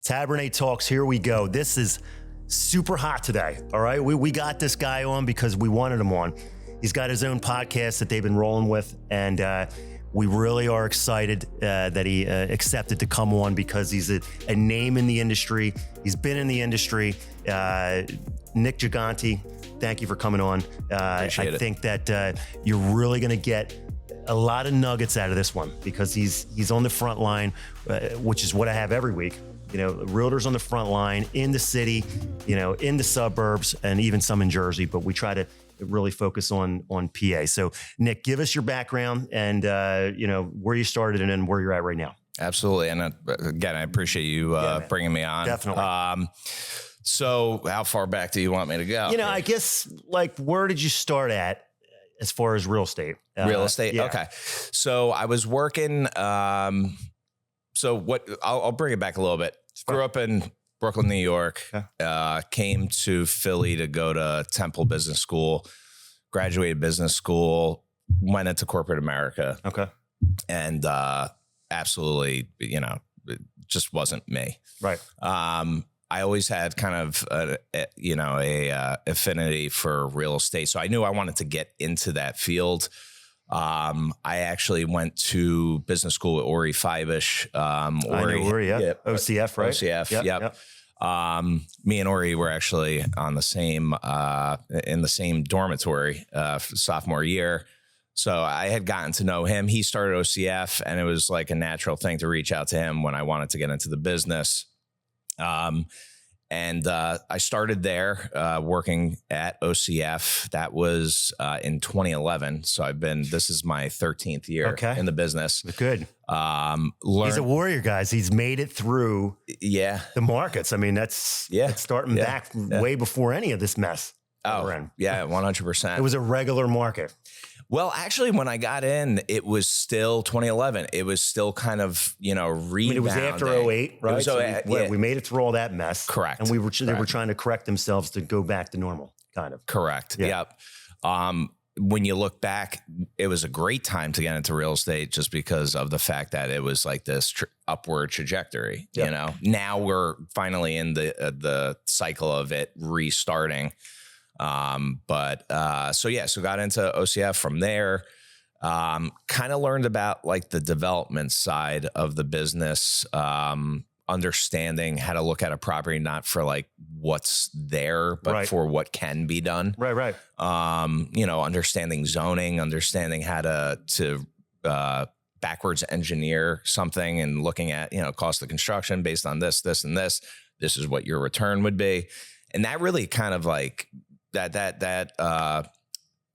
Taberne Talks, here we go. This is super hot today, all right? We got this guy on because we wanted him on. He's got his own podcast that they've been rolling with, and we really are excited that he accepted to come on because he's a name in the industry. He's been in the industry. Nick Giganti, thank you for coming on. I think that you're really going to get a lot of nuggets out of this one because he's on the front line, which is what I have every week. You know, realtors on the front line in the city, you know, in the suburbs, and even some in Jersey. But we try to really focus on PA. So, Nick, give us your background and you know, where you started and then where you're at right now. Absolutely, and again, I appreciate you bringing me on. Definitely. So, how far back do you want me to go? You know, I guess like where did you start at as far as real estate? Real estate. Yeah. Okay. So I was working. I'll bring it back a little bit. Grew up in Brooklyn, New York, came to Philly to go to Temple Business School, graduated business school, went into corporate America. Okay. And absolutely, you know, it just wasn't me. Right. I always had kind of a affinity for real estate. So I knew I wanted to get into that field. I actually went to business school with Ori Fibish. I know Ori, yeah. OCF, right? OCF, yep. Me and Ori were actually on the same in the same dormitory sophomore year. So I had gotten to know him. He started OCF, and it was like a natural thing to reach out to him when I wanted to get into the business. And I started there working at OCF. That was in 2011. So this is my 13th year in the business. Good. He's a warrior, guys. He's made it through the markets. I mean, that's starting back way before any of this mess. Oh, yeah, 100%. It was a regular market. Well, actually, when I got in, it was still 2011. It was still kind of, you know, rebounding. It was after 2008, right? So we made it through all that mess. Correct. And they were trying to correct themselves to go back to normal, kind of. Correct. Yeah. Yep. When you look back, it was a great time to get into real estate just because of the fact that it was like this upward trajectory. Yep. You know, now we're finally in the cycle of it restarting. So got into OCF from there, kind of learned about like the development side of the business, understanding how to look at a property, not for like what's there, but for what can be done. Right. You know, understanding zoning, understanding how to backwards engineer something and looking at, you know, cost of construction based on this, and this is what your return would be. And that really kind of like, that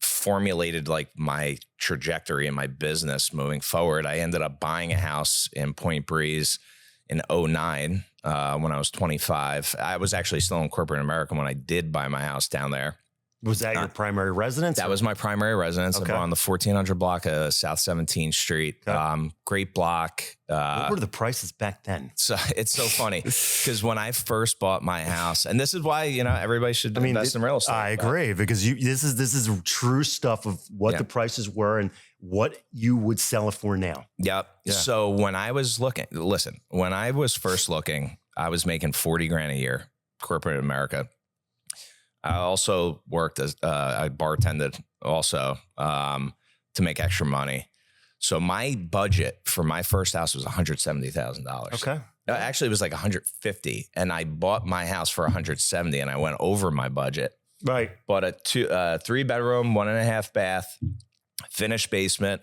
formulated like my trajectory in my business moving forward. I ended up buying a house in Point Breeze in 2009 when I was 25. I was actually still in corporate America when I did buy my house down there. Was that your primary residence? That was my primary residence. Okay. I'm on the 1400 block of South 17th Street. Okay. Great block. What were the prices back then? So it's so funny because when I first bought my house, and this is why, you know, everybody should invest in real estate. I agree because this is true stuff of what the prices were and what you would sell it for now. Yep. Yeah. So when I was when I was first looking, I was making 40 grand a year, corporate America. I also worked as I bartended also to make extra money. So my budget for my first house was $170,000. Okay. Actually, it was like $150,000, and I bought my house for $170,000, and I went over my budget. Right. Bought a 3-bedroom, 1.5 bath, finished basement.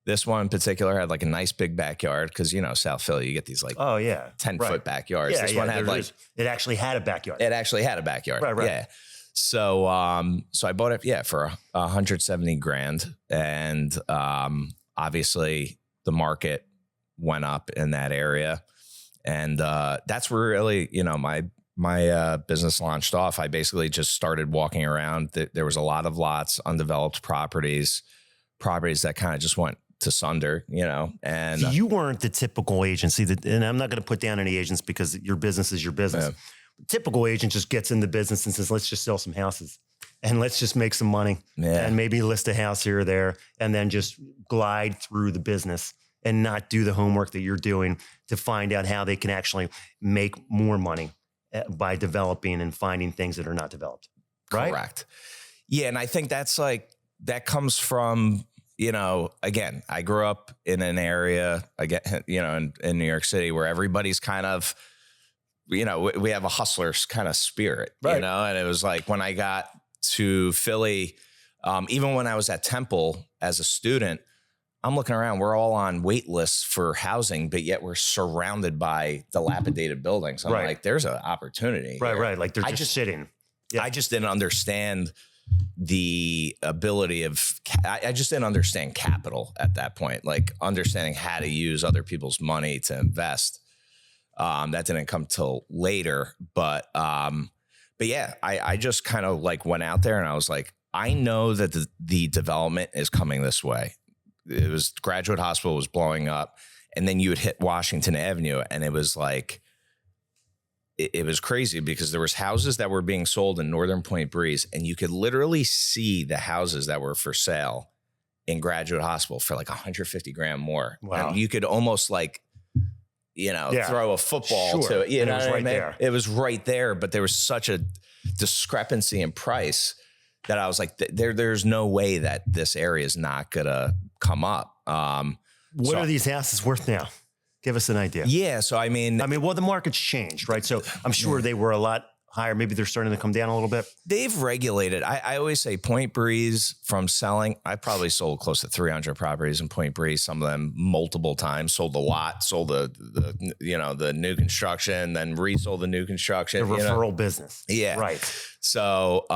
This one in particular had like a nice big backyard because, you know, South Philly, you get these like 10-foot backyards. Yeah, this one had it actually had a backyard. It actually had a backyard. Right. Yeah. So I bought it, for $170,000. And, obviously the market went up in that area. And, that's where really, you know, my business launched off. I basically just started walking around. There was a lot of lots, undeveloped properties that kind of just went to sunder, you know, and you weren't the typical agency and I'm not going to put down any agents because your business is your business. Yeah. Typical agent just gets in the business and says, let's just sell some houses and let's just make some money and maybe list a house here or there and then just glide through the business and not do the homework that you're doing to find out how they can actually make more money by developing and finding things that are not developed. Right? Correct. Yeah. And I think that's like, that comes from, you know, again, I grew up in an area, again, you know, in New York City where everybody's kind of, you know, we have a hustler's kind of spirit, right. You know, and it was like when I got to Philly, even when I was at Temple as a student, I'm looking around, we're all on wait lists for housing, but yet we're surrounded by dilapidated buildings. I'm like, there's an opportunity. Right, here. right. Like they're just sitting. Yeah. I just didn't understand the ability of, I just didn't understand capital at that point, like understanding how to use other people's money to invest. That didn't come till later, but yeah, I just kind of like went out there and I was like, I know that the development is coming this way. It was Graduate Hospital was blowing up, and then you would hit Washington Avenue, and it was like, it was crazy because there was houses that were being sold in Northern Point Breeze, and you could literally see the houses that were for sale in Graduate Hospital for like 150 grand more. Wow. And you could almost like, you know, throw a football to it. You know, it was right there. It was right there, but there was such a discrepancy in price that I was like, there's no way that this area is not gonna come up. What are these houses worth now? Give us an idea. Yeah. So, I mean, well, the market's changed, right? So I'm sure they were a lot higher. Maybe they're starting to come down a little bit. They've regulated. I always say Point Breeze from selling. I probably sold close to 300 properties in Point Breeze. Some of them multiple times. Sold a lot. Sold the new construction, then resold the new construction. The referral business. Yeah. Right. So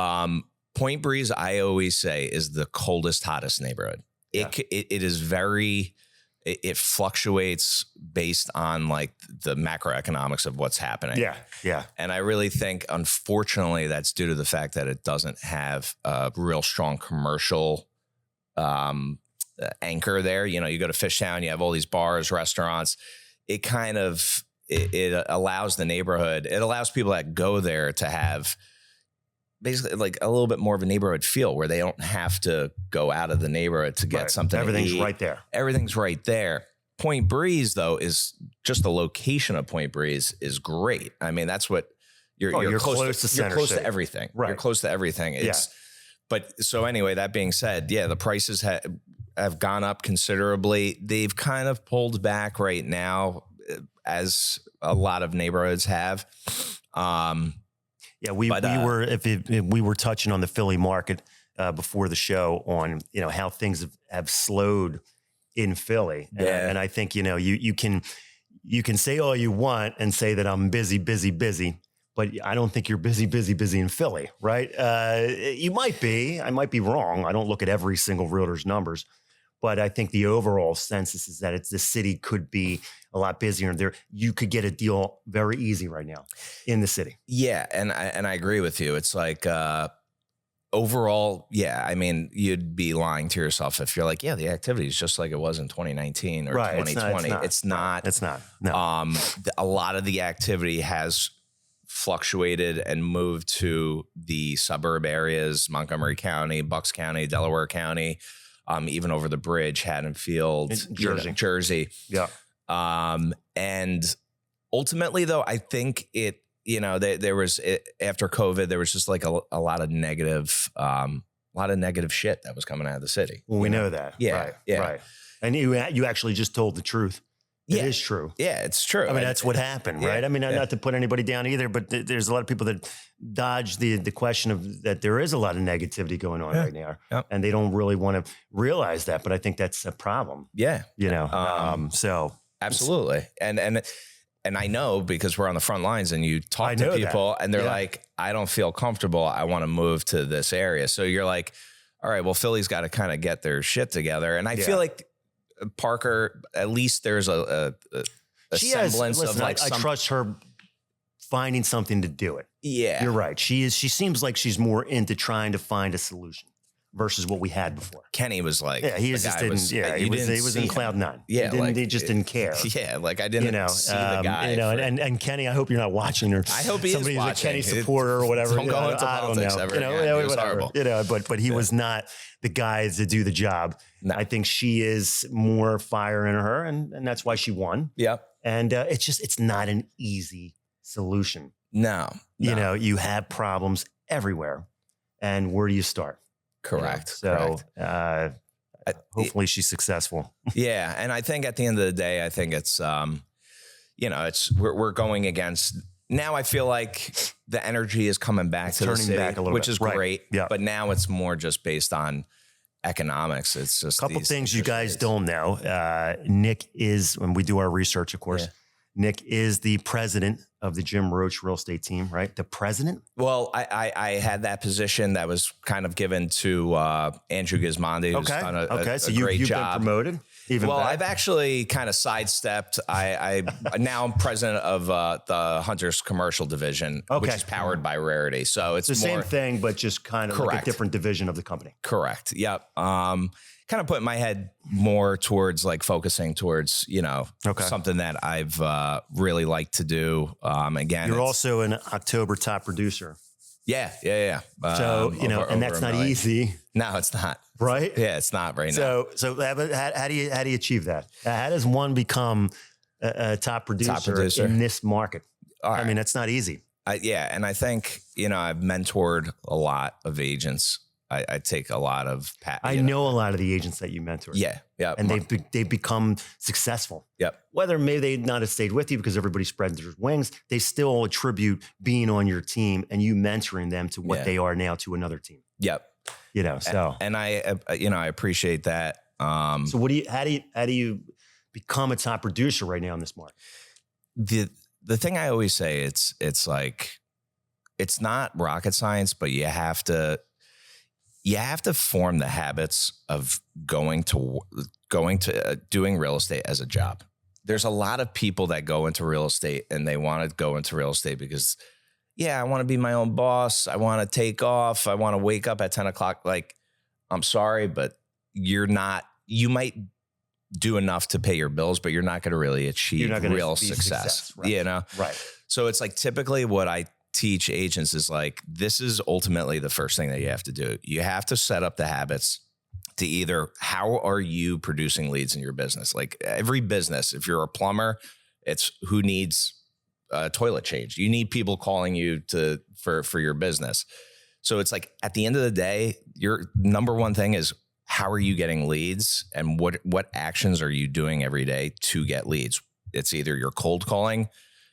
Point Breeze, I always say, is the coldest, hottest neighborhood. It is very. It fluctuates based on like the macroeconomics of what's happening. Yeah. Yeah. And I really think, unfortunately, that's due to the fact that it doesn't have a real strong commercial anchor there. You know, you go to Fishtown, you have all these bars, restaurants. It kind of, it allows the neighborhood, it allows people that go there to have basically like a little bit more of a neighborhood feel where they don't have to go out of the neighborhood to get something. Everything's right there. Everything's right there. Point Breeze, though, is just the location of Point Breeze is great. I mean, that's what you're close to. You're close to everything. Right. You're close to everything. But so anyway, that being said, yeah, the prices have gone up considerably. They've kind of pulled back right now, as a lot of neighborhoods have. Yeah, we were touching on the Philly market before the show on, you know, how things have slowed in Philly. And I think, you know, you can say all you want and say that I'm busy, but I don't think you're busy in Philly, right? You might be. I might be wrong. I don't look at every single realtor's numbers, but I think the overall census is that the city could be a lot busier. There, you could get a deal very easy right now in the city. Yeah, and I agree with you. It's like overall, yeah. I mean, you'd be lying to yourself if you're like, yeah, the activity is just like it was in 2019 or 2020. It's not. No. A lot of the activity has fluctuated and moved to the suburb areas, Montgomery County, Bucks County, Delaware County. Even over the bridge, Haddonfield, Jersey. Yeah. And ultimately, though, I think there was after COVID, there was just like a lot of negative shit that was coming out of the city. Well, we know that. Yeah. Right. And you actually just told the truth. It is true. Yeah, it's true. I mean, that's what happened, right? I mean, not to put anybody down either, but there's a lot of people that dodge the question of that there is a lot of negativity going on right now, and they don't really want to realize that. But I think that's a problem. Yeah, you know. So absolutely, and I know because we're on the front lines, and you talk to people, and they're like, "I don't feel comfortable. I want to move to this area." So you're like, "All right, well, Philly's got to kind of get their shit together," and I feel like Parker, at least there's a semblance of like I trust her finding something to do it. Yeah. You're right. She seems like she's more into trying to find a solution. versus what we had before. Kenny was like, Yeah, he the just guy didn't. was, Yeah, you he didn't was in see cloud him. nine. Yeah, He just didn't care. Yeah, like I didn't see the guy. And Kenny, I hope you're not watching, or I hope he somebody's is a watching. Kenny supporter or whatever. Don't go into politics ever again. It was horrible. But he was not the guy to do the job. No. I think she is more fire in her, and that's why she won. Yep. And it's not an easy solution. No. You have problems everywhere, and where do you start? Correct. So correct. Hopefully she's successful. Yeah. And I think at the end of the day, I think it's, we're going against, now I feel like the energy is coming back to the city, back a little which bit. is Right. great. Yeah. But now it's more just based on economics. It's just A couple things you guys don't know. Nick is, when we do our research, of course, Nick is the president of the Jim Roach real estate team, right? The president? Well, I had that position that was kind of given to Andrew Gismondi, who's done a great you've job. Been promoted? Well, I've actually kind of sidestepped. I now I'm president of the Hunters Commercial Division, which is powered by Rarity. So it's the more, same thing, but just kind of like a different division of the company. Correct. Yep. Kind of putting my head more towards like focusing towards, something that I've really liked to do. Again, you're also an October top producer. Yeah. So, and that's not easy. No, it's not. Right? Yeah, it's not right now. So how do you achieve that? How does one become a top producer in this market? Right. I mean, that's not easy. And I think, I've mentored a lot of agents. I take a lot of. I know a lot of the agents that you mentor. Yeah, and they've become successful. Yep. Whether maybe they not have stayed with you because everybody spread their wings, they still attribute being on your team and you mentoring them to what they are now to another team. Yep. So and I appreciate that. So how do you become a top producer right now in this market? The thing I always say, it's like, it's not rocket science, but you have to form the habits of going to doing real estate as a job. There's a lot of people that go into real estate and they want to go into real estate because, I want to be my own boss. I want to take off. I want to wake up at 10 o'clock. Like, I'm sorry, but you might do enough to pay your bills, but you're not going to really achieve real success. Right. Right. So it's like typically what I teach agents is like, this is ultimately the first thing that you have to do. You have to set up the habits to either, how are you producing leads in your business? Like every business, if you're a plumber, it's who needs a toilet change. You need people calling you for your business. So it's like at the end of the day, your number one thing is, how are you getting leads and what actions are you doing every day to get leads? It's either you're cold calling,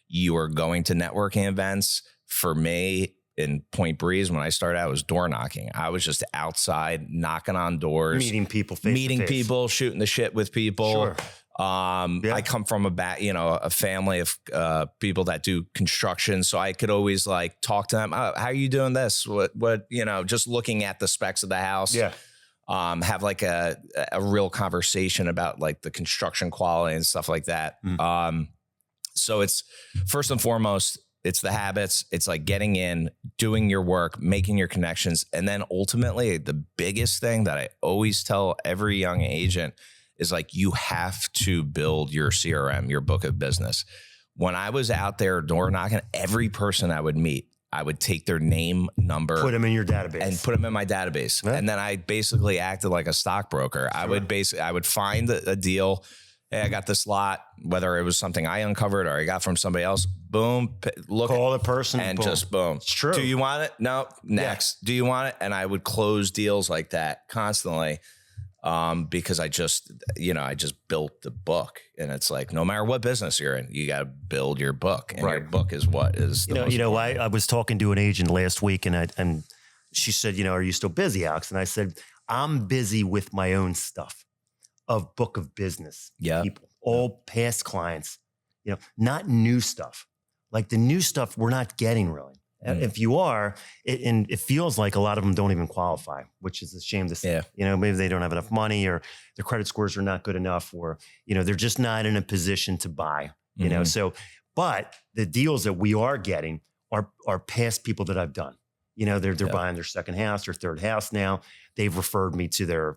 you are going to networking events. For me, in Point Breeze, when I started out, it was door knocking. I was just outside knocking on doors, meeting people, people, shooting the shit with people. Sure. I come from a family of people that do construction, so I could always like talk to them. How are you doing this? What just looking at the specs of the house. Yeah. Have like a real conversation about like the construction quality and stuff like that. So it's first and foremost, it's the habits. It's like getting in, doing your work, making your connections. And then ultimately the biggest thing that I always tell every young agent is like, you have to build your CRM, your book of business. When I was out there door knocking, every person I would meet, I would take their name, number, put them in your database, and put them in my database. Yeah. And then I basically acted like a stockbroker. Sure. I would find a deal. Hey, I got this lot, whether it was something I uncovered or I got from somebody else. Boom, call the person and boom. Just boom. It's true. Do you want it? No. Next. Yeah. Do you want it? And I would close deals like that constantly. Because I just built the book, and it's like, no matter what business you're in, you got to build your book, and your book is what is, I was talking to an agent last week and she said, are you still busy, Alex? And I said, I'm busy with my own stuff of book of business. Yeah. People, all past clients, not new stuff. Like the new stuff we're not getting really. If you are, it feels like a lot of them don't even qualify, which is a shame to say. Yeah. Maybe they don't have enough money, or their credit scores are not good enough, or, they're just not in a position to buy, So, but the deals that we are getting are past people that I've done. they're buying their second house or third house now. They've referred me to their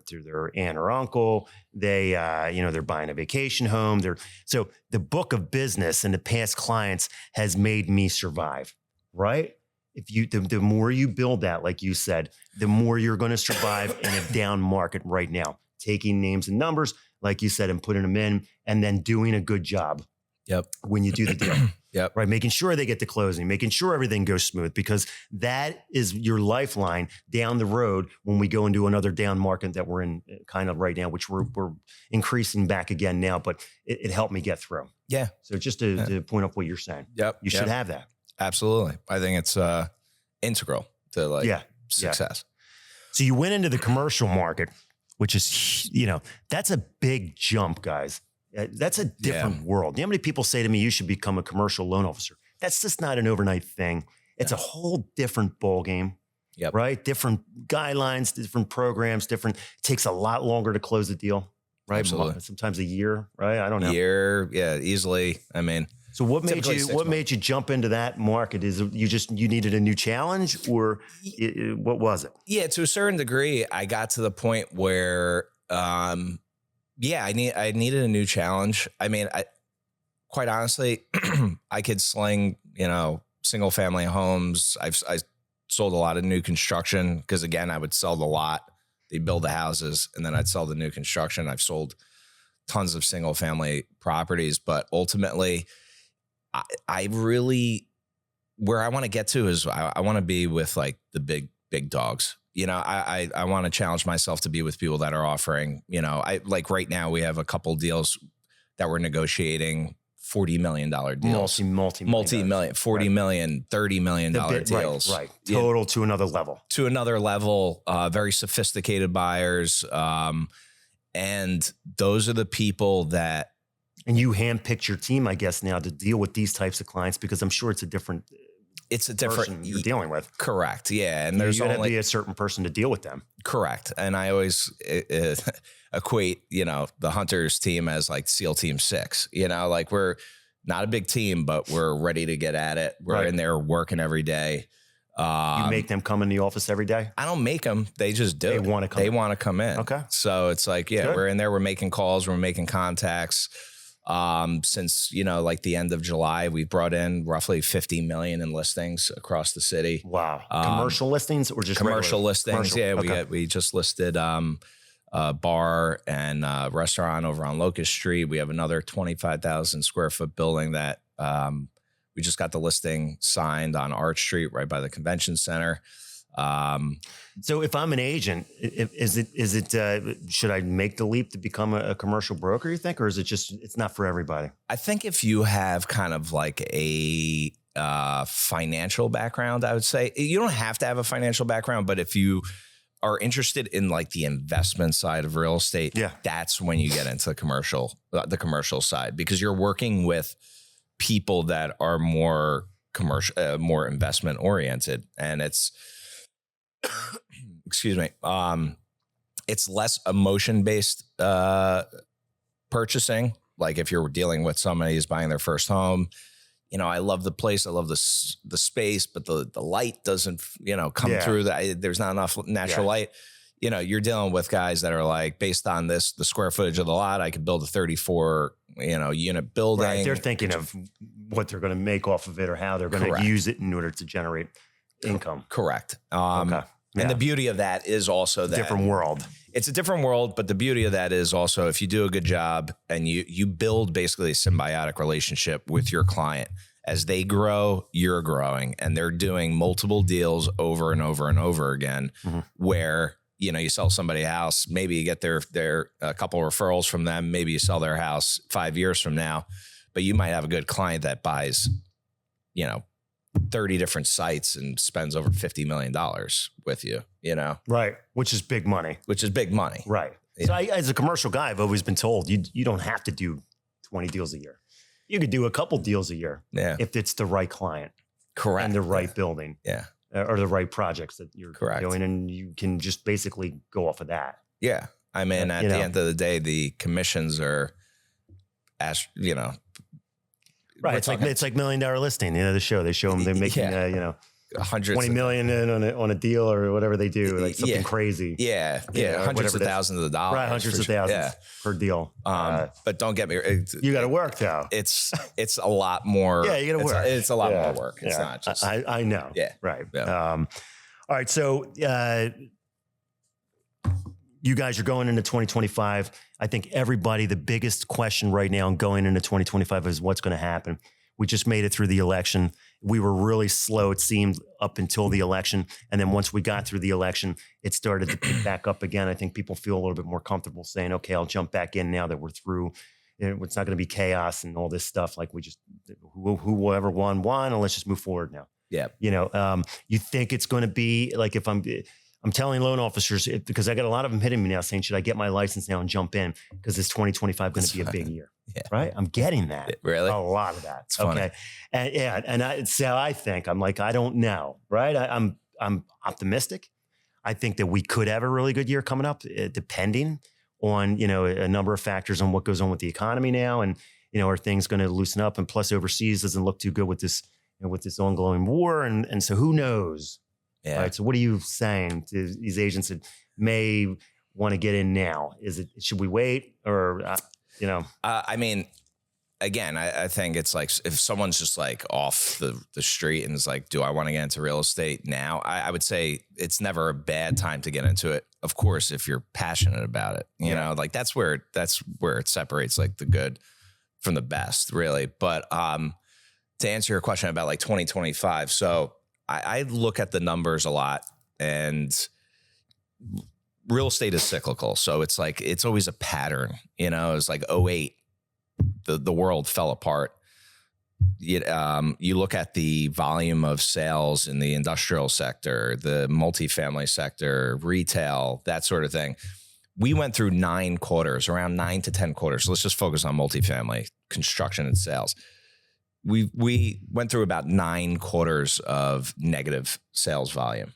aunt or uncle. They, they're buying a vacation home. So the book of business and the past clients has made me survive, right? The more you build that, like you said, the more you're going to survive in a down market right now. Taking names and numbers, like you said, and putting them in, and then doing a good job. Yep. When you do the deal. Yep. Right. Making sure they get to closing, making sure everything goes smooth, because that is your lifeline down the road when we go into another down market that we're in kind of right now, which we're increasing back again now, but it helped me get through. Yeah. So just to point up what you're saying. Yep. You should have that. Absolutely. I think it's integral to success. So you went into the commercial market, which is, that's a big jump, guys. That's a different world. You know how many people say to me, you should become a commercial loan officer? That's just not an overnight thing. It's a whole different ball game, right? Different guidelines, different programs, it takes a lot longer to close a deal, right? Absolutely. Sometimes a year, right? I don't know. Easily. I mean, so what made you jump into that market? Is you needed a new challenge, or what was it? Yeah, to a certain degree, I got to the point where, I needed a new challenge. I mean, quite honestly, I could sling, single family homes. I sold a lot of new construction because, again, I would sell the lot. They build the houses, and then I'd sell the new construction. I've sold tons of single family properties, but ultimately, I really, where I want to get to is I want to be with like the big dogs. I want to challenge myself to be with people that are offering, like right now we have a couple deals that we're negotiating, $40 million deals, multi-million, 40 million, $30 million deals. Right. Total to another level. Very sophisticated buyers. And those are the people that. And you handpicked your team, I guess, now to deal with these types of clients, because I'm sure it's a different person you're dealing with. Correct. Yeah. And there's only be a certain person to deal with them. Correct. And I always equate, the Hunters team as like SEAL Team 6, like we're not a big team, but we're ready to get at it. We're in there working every day. You make them come in the office every day? I don't make them. They just do. They want to come in. Okay. So it's like, we're in there. We're making calls. We're making contacts. Since, like the end of July, we've brought in roughly 50 million in listings across the city. Wow. Commercial listings or just commercial listings? Commercial. Yeah. Okay. We just listed, a bar and a restaurant over on Locust Street. We have another 25,000 square foot building that, we just got the listing signed on Arch Street right by the convention center. So if I'm an agent, is it should I make the leap to become a commercial broker, you think, or is it just, it's not for everybody? I think if you have kind of like a financial background, I would say you don't have to have a financial background, but if you are interested in like the investment side of real estate, that's when you get into the commercial side, because you're working with people that are more commercial, more investment oriented, and it's excuse me, it's less emotion-based purchasing. Like if you're dealing with somebody who's buying their first home, I love the place, I love the space, but the light doesn't, come through. There's not enough natural light. You're dealing with guys that are like, based on the square footage of the lot, I could build a 34, unit building. Right. They're thinking of what they're going to make off of it or how they're going to use it in order to generate income. Correct. Okay. And the beauty of that is also that different world. It's a different world, but the beauty of that is also if you do a good job and you build basically a symbiotic relationship with your client, as they grow, you're growing, and they're doing multiple deals over and over and over again, where, you sell somebody a house, maybe you get their a couple of referrals from them, maybe you sell their house 5 years from now, but you might have a good client that buys, 30 different sites and spends over $50 million with you, Right. Which is big money. Right. Yeah. So as a commercial guy, I've always been told you don't have to do 20 deals a year. You could do a couple deals a year if it's the right client. Correct. And the right building. Yeah. Or the right projects that you're doing, and you can just basically go off of that. Yeah. I mean, at the end of the day, the commissions are, right. It's like $1 Million Listing, the show. They show them, they're making, hundreds 20 million in on a deal or whatever they do, like something crazy. Yeah. Hundreds of thousands of dollars. Right, hundreds of thousands per deal. But don't get me. You got to work though. It's a lot more. Yeah, you got to work. It's a lot more work. It's not just. I know. Yeah. Right. Yeah. All right. So you guys are going into 2025. I think everybody, the biggest question right now going into 2025 is what's going to happen. We just made it through the election. We were really slow, it seemed, up until the election. And then once we got through the election, it started to pick back up again. I think people feel a little bit more comfortable saying, okay, I'll jump back in now that we're through. It's not going to be chaos and all this stuff. Like we just, whoever won, and let's just move forward now. Yeah. You think it's going to be like if I'm telling loan officers, because I got a lot of them hitting me now saying, should I get my license now and jump in? Because it's 2025 going to be a big year. Yeah. Right. I'm getting that. Really? A lot of that. It's funny. Okay. And it's how I think. I'm like, I don't know. Right. I'm optimistic. I think that we could have a really good year coming up, depending on, a number of factors on what goes on with the economy now. And, are things going to loosen up? And plus overseas doesn't look too good with this, with this ongoing war. And so who knows? Yeah. Right. So what are you saying to these agents that may want to get in now? Should we wait or, I mean, again, I think it's like if someone's just like off the street and is like, do I want to get into real estate now? I would say it's never a bad time to get into it. Of course, if you're passionate about it, you know, like that's where it separates like the good from the best, really. But to answer your question about like 2025, so I look at the numbers a lot, and real estate is cyclical. So it's like, it's always a pattern, it's like 2008, the world fell apart. You look at the volume of sales in the industrial sector, the multifamily sector, retail, that sort of thing. We went through 9 quarters, around 9 to 10 quarters. So let's just focus on multifamily construction and sales. We went through about 9 quarters of negative sales volume.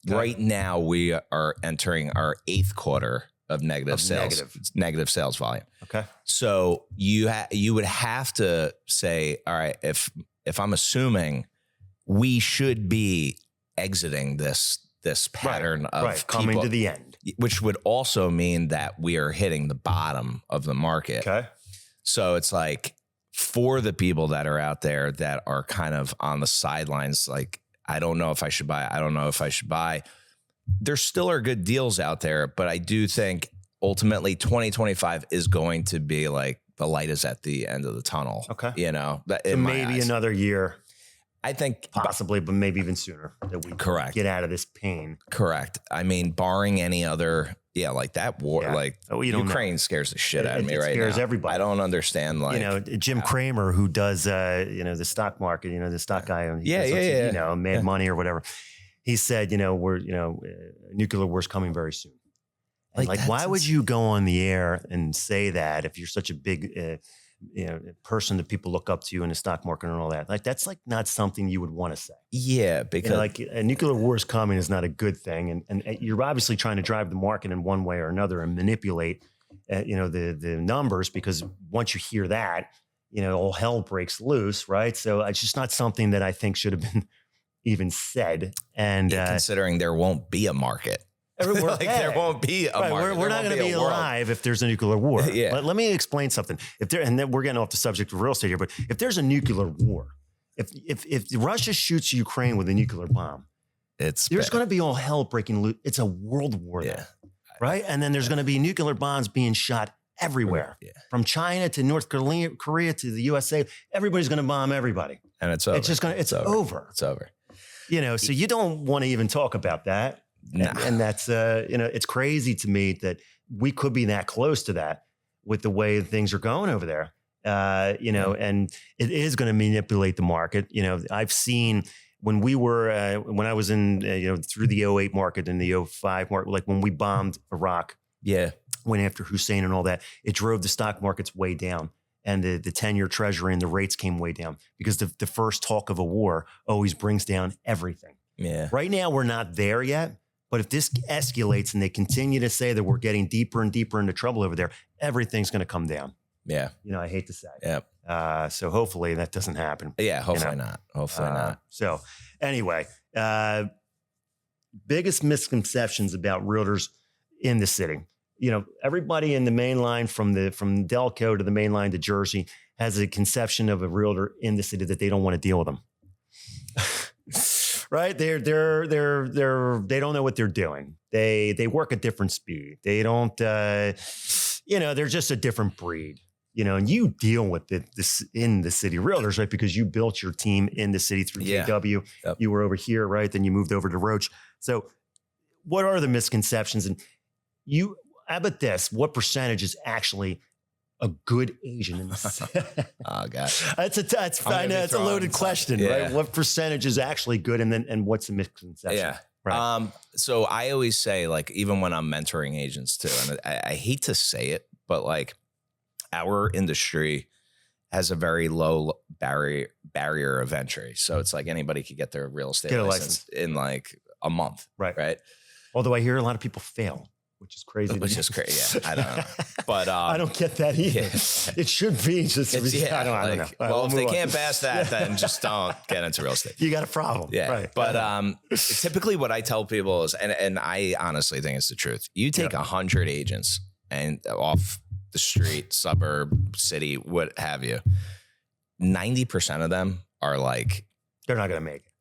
Okay. Right now, we are entering our 8th quarter of negative sales volume. Okay. So you would have to say, all right, if I'm assuming we should be exiting this pattern of coming people, to the end, which would also mean that we are hitting the bottom of the market. Okay. So it's like, for the people that are out there that are kind of on the sidelines, like, I don't know if I should buy. There still are good deals out there, but I do think ultimately 2025 is going to be like the light is at the end of the tunnel. Okay. So maybe another year. I think possibly, but maybe even sooner that we get out of this pain. Correct. I mean, barring any other, like that war, like Ukraine scares the shit out of me right now. It scares everybody. I don't understand. Like, Jim Cramer, who does, the stock market, the stock guy, Mad Money or whatever. He said, we're, nuclear war's coming very soon. And like why would you go on the air and say that if you're such a big, person that people look up to in the stock market and all that? Like, that's like not something you would want to say. Yeah. Because like a nuclear war is coming is not a good thing. And you're obviously trying to drive the market in one way or another and manipulate, the numbers, because once you hear that, all hell breaks loose. Right. So it's just not something that I think should have been even said. And considering there won't be a market. There won't be a market. We're not going to be alive if there's a nuclear war. Yeah. But let me explain something. And then we're getting off the subject of real estate here, but if there's a nuclear war, if Russia shoots Ukraine with a nuclear bomb, there's going to be all hell breaking loose. It's a world war, right? And then there's going to be nuclear bombs being shot everywhere, from China to North Korea to the USA. Everybody's going to bomb everybody, and it's over. It's over. It's over. So you don't want to even talk about that. Nah. And that's, it's crazy to me that we could be that close to that with the way things are going over there, and it is going to manipulate the market. I've seen when I was in, through the 2008 market and the 2005 market, like when we bombed Iraq, went after Hussein and all that, it drove the stock markets way down. And the 10-year treasury and the rates came way down because the first talk of a war always brings down everything. Yeah. Right now, we're not there yet. But if this escalates and they continue to say that we're getting deeper and deeper into trouble over there, everything's going to come down. Yeah. I hate to say. Yeah. So hopefully that doesn't happen. Yeah. Hopefully not. Hopefully not. So anyway, Biggest misconceptions about realtors in the city. Everybody in the main line from Delco to the main line to Jersey has a conception of a realtor in the city that they don't want to deal with them. Right? They don't know what they're doing. They work at different speed. They don't, they're just a different breed. And you deal with this in the city realtors, right? Because you built your team in the city through KW. Yep. You were over here, right? Then you moved over to Roach. So what are the misconceptions? And how about this? What percentage is actually a good agent in the city? Oh, gosh. That's a loaded question, right? What percentage is actually good? And what's the misconception? Yeah. Right. So I always say, like, even when I'm mentoring agents too, and I hate to say it, but like, our industry has a very low barrier of entry. So it's like anybody could get their real estate license in like a month. Right. Although I hear a lot of people fail, which is crazy. Which is crazy. Yeah, I don't know. But I don't get that either. Yeah. It should be just. I don't know. Well, if they can't pass that, then just don't get into real estate. You got a problem. Yeah. Right. But typically what I tell people is, and I honestly think it's the truth. You take 100 agents and off the street, suburb, city, what have you, 90% of them are like, they're not going to make it.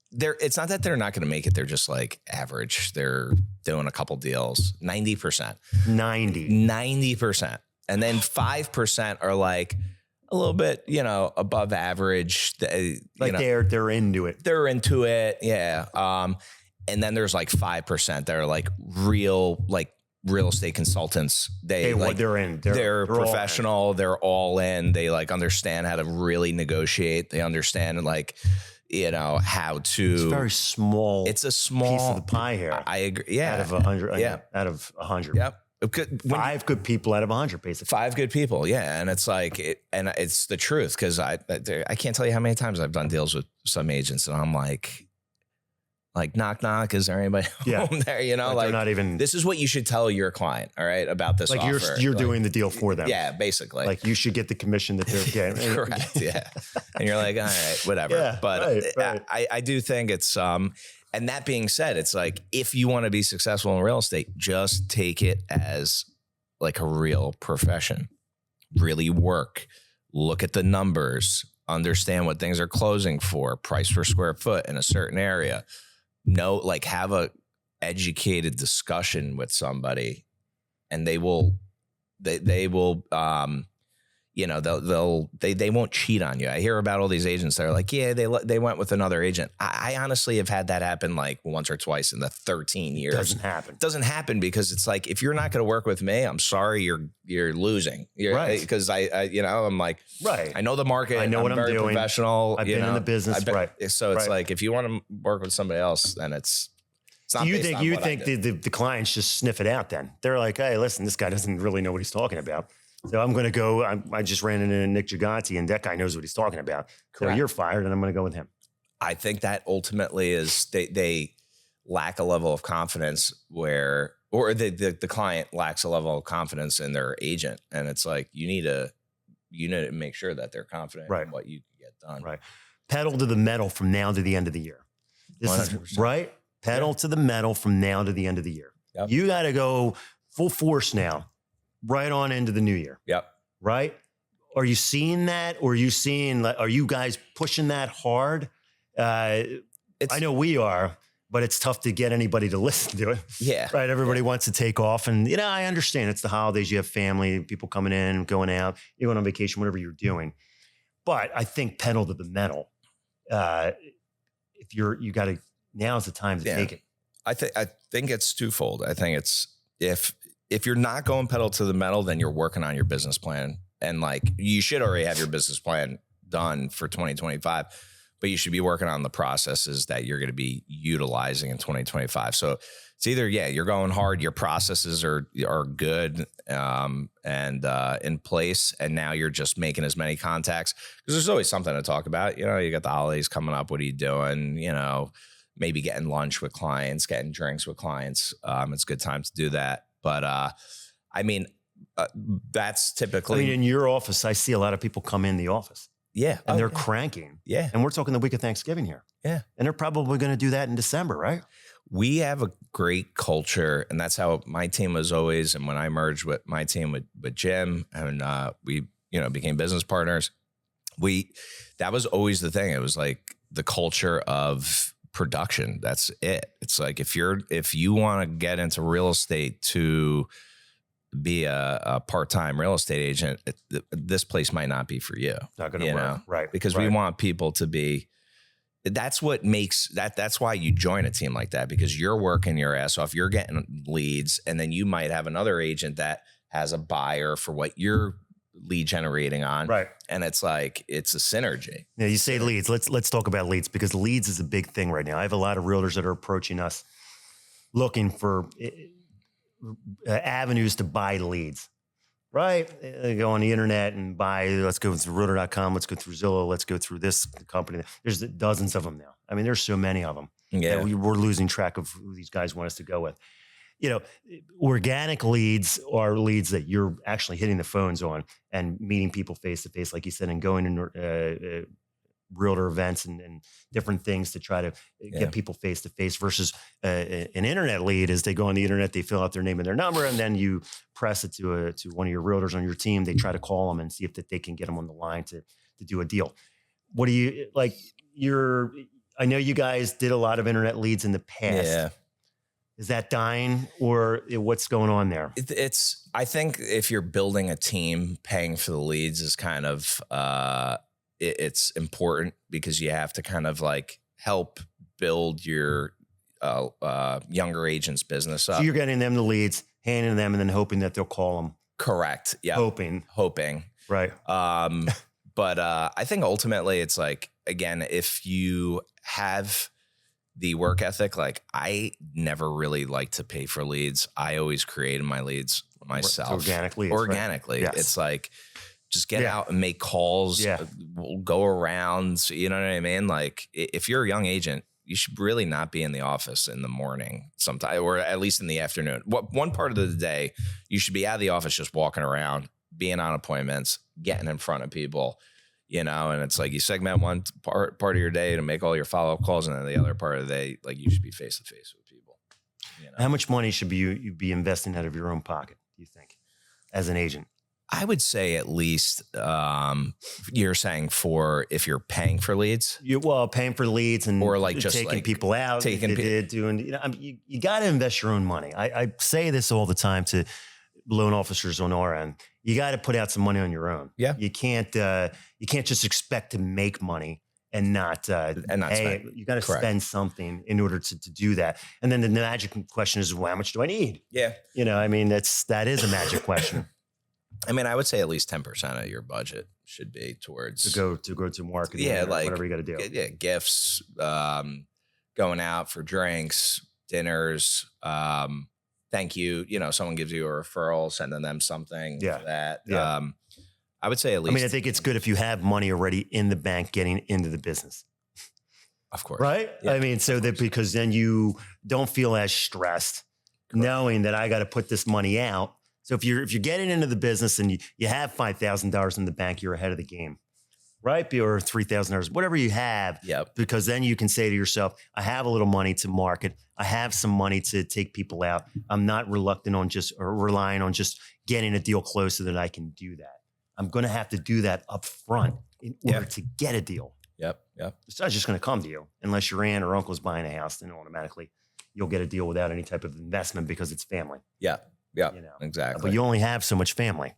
It's not that they're not going to make it. They're just like average. They're doing a couple deals. 90%. 90%. And then 5% are like a little bit, above average. They're into it. They're into it. Yeah. And then there's like 5% that are like real estate consultants. They're professional. They're all in. They like understand how to really negotiate. They understand how to. It's very small. It's a small piece of the pie here. I agree. Yeah. Out of 100. Yeah. Out of 100. Yep. 5 good people out of 100, basically. 5 good people. Yeah. And it's like, and it's the truth. Cause I can't tell you how many times I've done deals with some agents and I'm like knock, knock. Is there anybody home there? Like not even. This is what you should tell your client. All right. About this like offer. You're doing the deal for them. Yeah. Basically. Like you should get the commission that they're getting. Correct. Yeah. And you're like, all right, whatever. Yeah, but right. I do think it's, and that being said, it's like, if you want to be successful in real estate, just take it as like a real profession, really work, look at the numbers, understand what things are closing for, price per square foot in a certain area. Have a educated discussion with somebody and they will they won't cheat on you. I hear about all these agents that are like, yeah, they went with another agent. I honestly have had that happen like once or twice in the 13 years. Doesn't happen because it's like, if you're not going to work with me, I'm sorry, you're losing. Right. Because I'm like, right. I know the market. I know what I'm very doing. Professional. I've been in the business. Right. So it's like, if you want to work with somebody else, then it's not. You think the clients just sniff it out then? They're like, hey, listen, this guy doesn't really know what he's talking about. So I'm going to go. I just ran into Nick Gigante, and that guy knows what he's talking about. Correct. So you're fired, and I'm going to go with him. I think that ultimately is they lack a level of confidence or the client lacks a level of confidence in their agent, and it's like you need to make sure that they're confident in what you can get done. Right. Pedal to the metal from now to the end of the year. This 100%. Is right. Pedal to the metal from now to the end of the year. Yep. You got to go full force now. Right on into the new year. Yep. Right? Are you seeing that? Or are you guys pushing that hard? I know we are, but it's tough to get anybody to listen to it. Yeah. Right? Everybody wants to take off. And, I understand it's the holidays. You have family, people coming in, going out, you're going on vacation, whatever you're doing. But I think pedal to the metal. If you got to, now's the time to take it. I think it's twofold. I think it's if you're not going pedal to the metal, then you're working on your business plan. And like, you should already have your business plan done for 2025, but you should be working on the processes that you're going to be utilizing in 2025. So it's either, you're going hard, your processes are good and in place, and now you're just making as many contacts, because there's always something to talk about. You got the holidays coming up. What are you doing? Maybe getting lunch with clients, getting drinks with clients. It's a good time to do that. But that's typically. In your office, I see a lot of people come in the office. Yeah. and they're cranking. Yeah. And we're talking the week of Thanksgiving here. Yeah. And they're probably going to do that in December, right? We have a great culture, and that's how my team was always. And when I merged with my team with Jim, and we, became business partners, that was always the thing. It was like the culture of production. That's it. It's like if you want to get into real estate to be a part-time real estate agent, this place might not be for you. Not going to work, right? Because we want people to be. That's what makes that's why you join a team like that, because you're working your ass off. You're getting leads, and then you might have another agent that has a buyer for what you're lead generating on. Right. And it's like, it's a synergy. Yeah, you say leads. Let's talk about leads, because leads is a big thing right now. I have a lot of realtors that are approaching us looking for avenues to buy leads. Right. They go on the internet and buy, let's go through realtor.com. Let's go through Zillow. Let's go through this company. There's dozens of them now. I mean, there's so many of them. Yeah. We're losing track of who these guys want us to go with. Organic leads are leads that you're actually hitting the phones on and meeting people face to face, like you said, and going to realtor events and different things to try to get people face to face, versus an internet lead is they go on the internet, they fill out their name and their number, and then you press it to one of your realtors on your team. They try to call them and see if they can get them on the line to do a deal. What do you like? I know you guys did a lot of internet leads in the past. Yeah. Is that dying, or what's going on there? I think if you're building a team, paying for the leads is kind of, it's important, because you have to kind of like help build your younger agents' business up. So you're getting them the leads, handing them, and then hoping that they'll call them. Correct. Yeah. Hoping. Right. But I think ultimately it's like, again, if you have the work ethic, like I never really like to pay for leads. I always created my leads myself. Organically. Right? Yes. It's like, just get out and make calls, go around. You know what I mean? Like if you're a young agent, you should really not be in the office in the morning sometime, or at least in the afternoon. One part of the day, you should be out of the office, just walking around, being on appointments, getting in front of people, and it's like you segment one part of your day to make all your follow-up calls. And then the other part of the day, like you should be face to face with people. How much money should you be investing out of your own pocket, do you think, as an agent? I would say at least you're saying for if you're paying for leads. Paying for leads and or like just taking like people out, you got to invest your own money. I say this all the time to loan officers on our end. You got to put out some money on your own. Yeah, you can't just expect to make money and not spend. You got to spend something in order to do that. And then the magic question is, well, how much do I need? Yeah, that is a magic question. I mean, I would say at least 10% of your budget should be towards to go to marketing. Yeah, like whatever you got to do. Yeah, gifts, going out for drinks, dinners. Thank you. Someone gives you a referral, sending them something. Yeah, for that. Yeah. I would say at least. I think it's good if you have money already in the bank getting into the business. Of course. Right. Yeah, because then you don't feel as stressed knowing that I got to put this money out. So if you're getting into the business and you have $5,000 in the bank, you're ahead of the game, right? Or $3,000, whatever you have. Yep. Because then you can say to yourself, I have a little money to market. I have some money to take people out. I'm not relying on just getting a deal closed so that I can do that. I'm going to have to do that up front in order to get a deal. Yep. It's not just going to come to you unless your aunt or uncle's buying a house, then automatically you'll get a deal without any type of investment because it's family. Yeah. Yeah, exactly. But you only have so much family,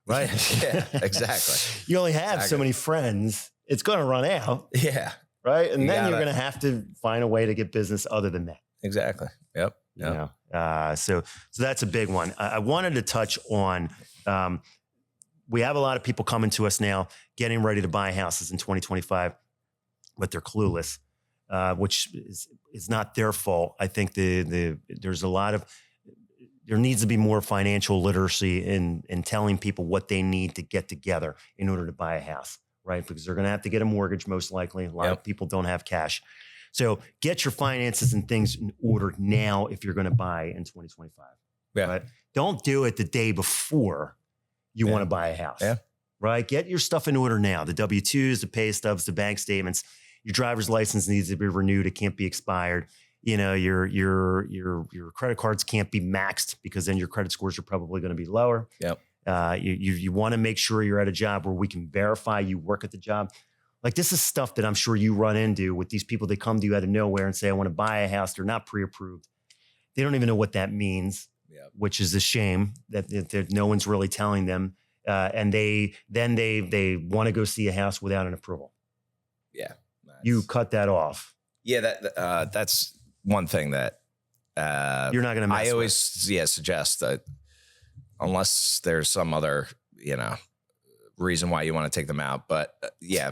right? Yeah, exactly. You only have so many friends. It's going to run out. Yeah. Right. And then you're going to have to find a way to get business other than that. Exactly. Yep. So that's a big one. I wanted to touch on, we have a lot of people coming to us now, getting ready to buy houses in 2025, but they're clueless, which is not their fault. I think there's a lot of, there needs to be more financial literacy in telling people what they need to get together in order to buy a house, right? Because they're going to have to get a mortgage, most likely. A lot of people don't have cash. So get your finances and things in order now if you're going to buy in 2025. Yeah. Right? Don't do it the day before you want to buy a house. Yeah. right? Get your stuff in order now. The W-2s, the pay stubs, the bank statements, your driver's license needs to be renewed. It can't be expired. You know, your credit cards can't be maxed because then your credit scores are probably going to be lower. Yep. You want to make sure you're at a job where we can verify you work at the job. Like this is stuff that I'm sure you run into with these people that come to you out of nowhere and say, I want to buy a house. They're not pre-approved. They don't even know what that means, which is a shame that no one's really telling them. And they want to go see a house without an approval. Yeah. You cut that off. Yeah. That's one thing that you're not going to mess I with. always suggest that unless there's some other, reason why you want to take them out. But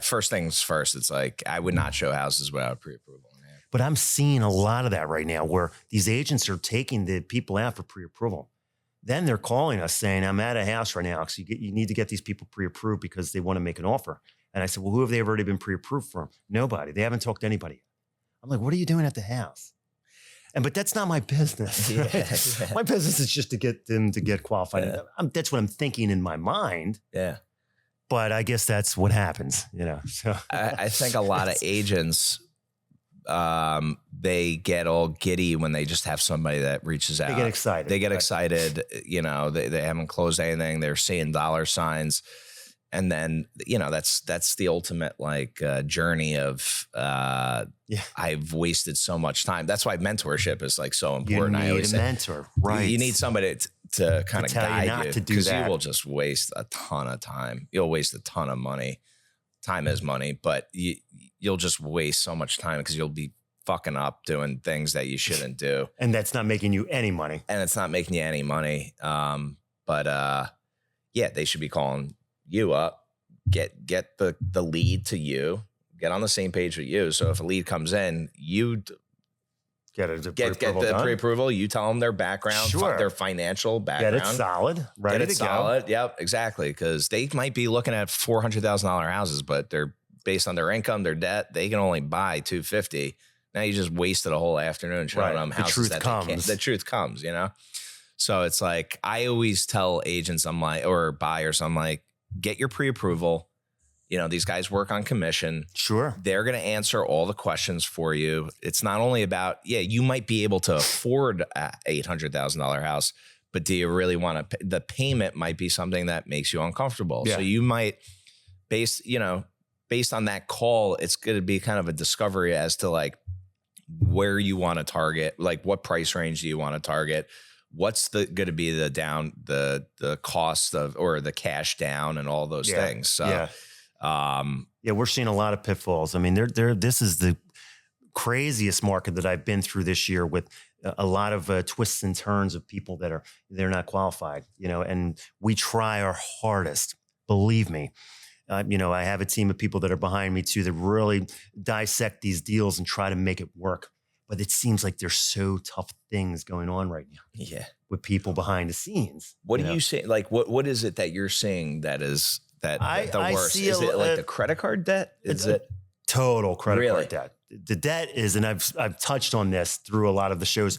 first things first, it's like, I would not show houses without pre-approval. But I'm seeing a lot of that right now where these agents are taking the people out for pre-approval. Then they're calling us saying, I'm at a house right now. So you need to get these people pre-approved because they want to make an offer. And I said, well, who have they already been pre-approved from? Nobody. They haven't talked to anybody. I'm like, what are you doing at the house? But that's not my business. Yeah. My business is just to get them to get qualified. Yeah. That's what I'm thinking in my mind. Yeah. But I guess that's what happens, So I think a lot of agents, they get all giddy when they just have somebody that reaches out. They get excited. They get excited. They haven't closed anything. They're seeing dollar signs. And then, that's the ultimate journey of, I've wasted so much time. That's why mentorship is so important. You need a mentor, right? You need somebody to kind of guide you, because you will just waste a ton of time. You'll waste a ton of money. Time is money, but you'll just waste so much time because you'll be fucking up doing things that you shouldn't do. And that's not making you any money. And it's not making you any money. But they should be calling you up, get the lead to you, get on the same page with you. So if a lead comes in, you get the pre-approval. You tell them their background, their financial background. Get it solid, ready to go. Yep, exactly. Because they might be looking at $400,000 houses, but they're based on their income, their debt, they can only buy $250,000. Now you just wasted a whole afternoon showing them houses that they can't. The truth comes, So it's like I always tell agents, or buyers, I'm like, get your pre-approval. These guys work on commission. Sure. They're going to answer all the questions for you. It's not only about, you might be able to afford a $800,000 house, but do you really want to, the payment might be something that makes you uncomfortable. Yeah. So you might based on that call, it's going to be kind of a discovery as to where you want to target, what price range do you want to target? What's going to be the cost of, or the cash down and all those things. So, we're seeing a lot of pitfalls. I mean, this is the craziest market that I've been through this year with a lot of twists and turns of people they're not qualified, and we try our hardest, believe me. I have a team of people that are behind me too, that really dissect these deals and try to make it work. But it seems like there's so tough things going on right now. Yeah. With people behind the scenes. What do you say? What is it that you're seeing that is the worst? Is it the credit card debt? Is it total credit card debt? The debt is, and I've touched on this through a lot of the shows,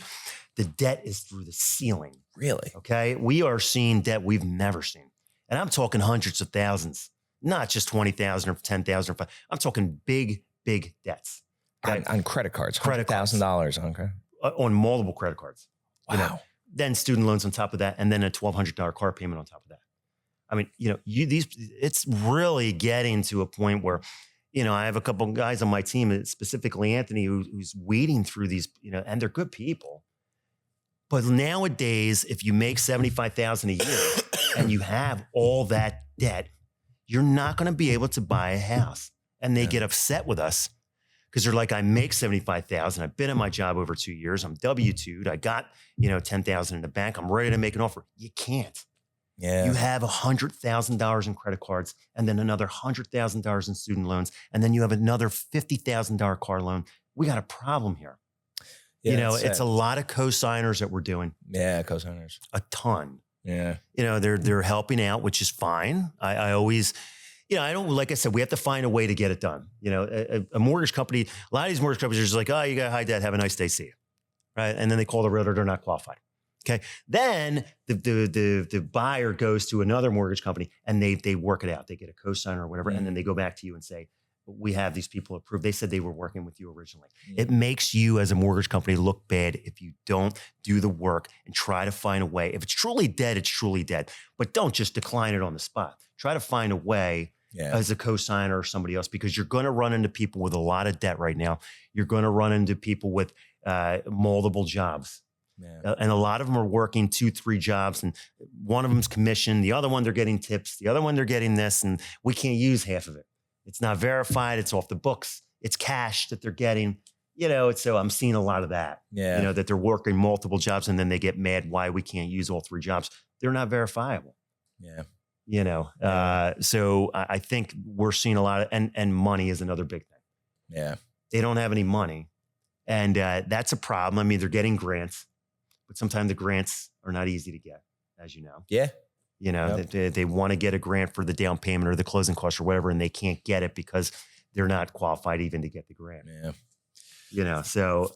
the debt is through the ceiling. Really? Okay. We are seeing debt we've never seen. And I'm talking hundreds of thousands, not just 20,000 or 10,000. I'm talking big debts. Okay. On credit cards, $100,000 on credit, on multiple credit cards. Wow. Then student loans on top of that, and then a $1,200 car payment on top of that. I mean, it's really getting to a point where, I have a couple of guys on my team, specifically Anthony, who's weeding through these, and they're good people. But nowadays, if you make $75,000 a year and you have all that debt, you're not going to be able to buy a house. And they get upset with us. Because they're like, I make $75,000. I've been at my job over 2 years. I'm W-2'd. I got, $10,000 in the bank. I'm ready to make an offer. You can't. Yeah. You have $100,000 in credit cards and then another $100,000 in student loans. And then you have another $50,000 car loan. We got a problem here. Yeah, it's a lot of co-signers that we're doing. Yeah, co-signers. A ton. Yeah. They're helping out, which is fine. I always... like I said, we have to find a way to get it done. A mortgage company, a lot of these mortgage companies are just like, oh, you got high debt. Have a nice day. See you. Right. And then they call the realtor. They're not qualified. Okay. Then the buyer goes to another mortgage company and they work it out. They get a cosigner or whatever. And then they go back to you and say, we have these people approved. They said they were working with you originally. It makes you as a mortgage company look bad if you don't do the work and try to find a way. If it's truly dead, it's truly dead. But don't just decline it on the spot. Try to find a way as a cosigner or somebody else, because you're going to run into people with a lot of debt right now. You're going to run into people with multiple jobs. Yeah. And a lot of them are working 2-3 jobs, and one of them's commission. The other one, they're getting tips. The other one, they're getting this, and we can't use half of it. It's not verified. It's off the books. It's cash that they're getting. So I'm seeing a lot of that. Yeah. That they're working multiple jobs and then they get mad why we can't use all 3 jobs. They're not verifiable. Yeah. So I think we're seeing a lot of, and money is another big thing. Yeah. They don't have any money. And that's a problem. I mean, they're getting grants, but sometimes the grants are not easy to get, as you know. Yeah. They want to get a grant for the down payment or the closing costs or whatever, and they can't get it because they're not qualified even to get the grant. Yeah. So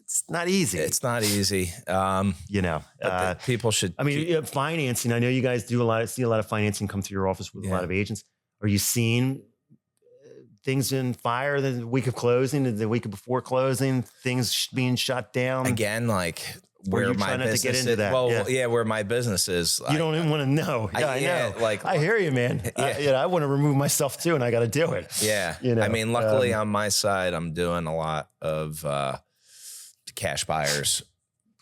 it's not easy. It's not easy. People should. I mean, financing. I know you guys see a lot of financing come through your office with a lot of agents. Are you seeing things in fire the week of closing, the week before closing, things being shut down? Again, where my business to get into that. Well, where my business is. You don't even want to know. Yeah, I know. I hear you, man. I want to remove myself too, and I got to do it. Yeah. I mean, luckily on my side, I'm doing a lot of cash buyers.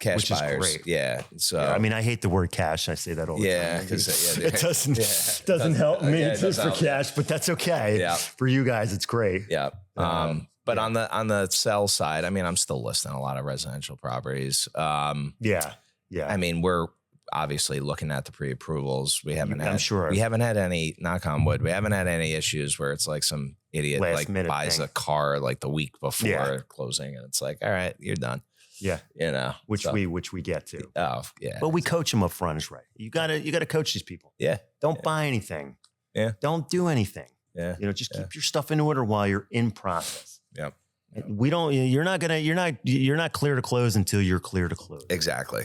Which is great. Yeah. So I mean, I hate the word cash. I say that all the time. Because it doesn't help me just for cash, but that's okay. Yeah. For you guys, it's great. Yeah. But on the sell side, I mean, I'm still listing a lot of residential properties. Yeah. I mean, we're obviously looking at the pre-approvals. We haven't had any, knock on wood, we haven't had any issues where it's like some idiot buys a car the week before closing, and it's like, all right, you're done. Yeah. Which we get to. Oh, yeah. But we coach them up front is right. You gotta coach these people. Yeah. Don't buy anything. Yeah. Don't do anything. Yeah. Just keep your stuff in order while you're in process. Yep. You're not clear to close until you're clear to close. Exactly.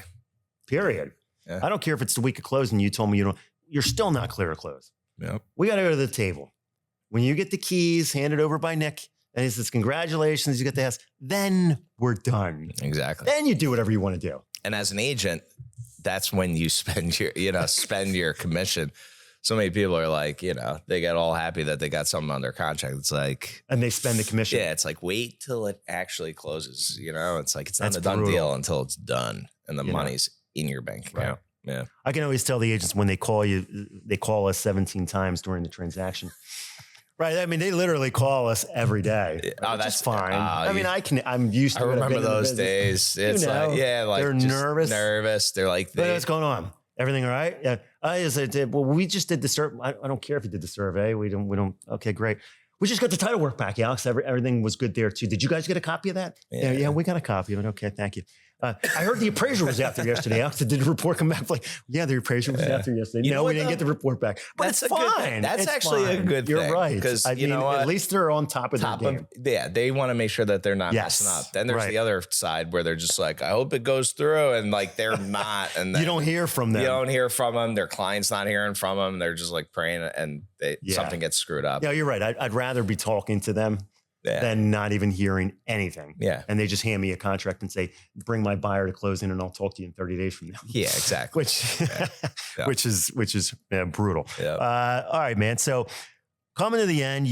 Period. Yeah. I don't care if it's the week of closing. You told me you're still not clear to close. Yep. We got to go to the table. When you get the keys handed over by Nick and he says, congratulations, you get the house, then we're done. Exactly. Then you do whatever you want to do. And as an agent, that's when you spend your commission. So many people are like, they get all happy that they got something under contract. It's like, and they spend the commission. Yeah. It's like, wait till it actually closes. It's like, it's not a done deal until it's done and the money's in your bank account. Right. Yeah. I can always tell the agents when they call you, they call us 17 times during the transaction. Right. I mean, they literally call us every day. Oh, that's fine. I'm used to it. I remember those days. It's they're nervous. They're like, what's going on? Everything all right? Yeah. Well, we just did the survey. I don't care if you did the survey. We don't. Okay, great. We just got the title work back, Alex. Everything was good there too. Did you guys get a copy of that? Yeah, we got a copy of it. Okay, thank you. I heard the appraiser was out there yesterday, Alex. Did the report come back? The appraiser was out there yesterday. No, we didn't get the report back. But it's fine. That's actually a good thing. You're right. Because at least they're on top of their game. They want to make sure that they're not messing up. Then there's the other side where they're just like, I hope it goes through. And they're not. And you don't hear from them. You don't hear from them. Their client's not hearing from them. They're just praying and something gets screwed up. Yeah, you're right. I'd rather be talking to them than not even hearing anything. Yeah. And they just hand me a contract and say, bring my buyer to closing and I'll talk to you in 30 days from now. Yeah, exactly. Which is brutal. Yeah. All right, man. So coming to the end,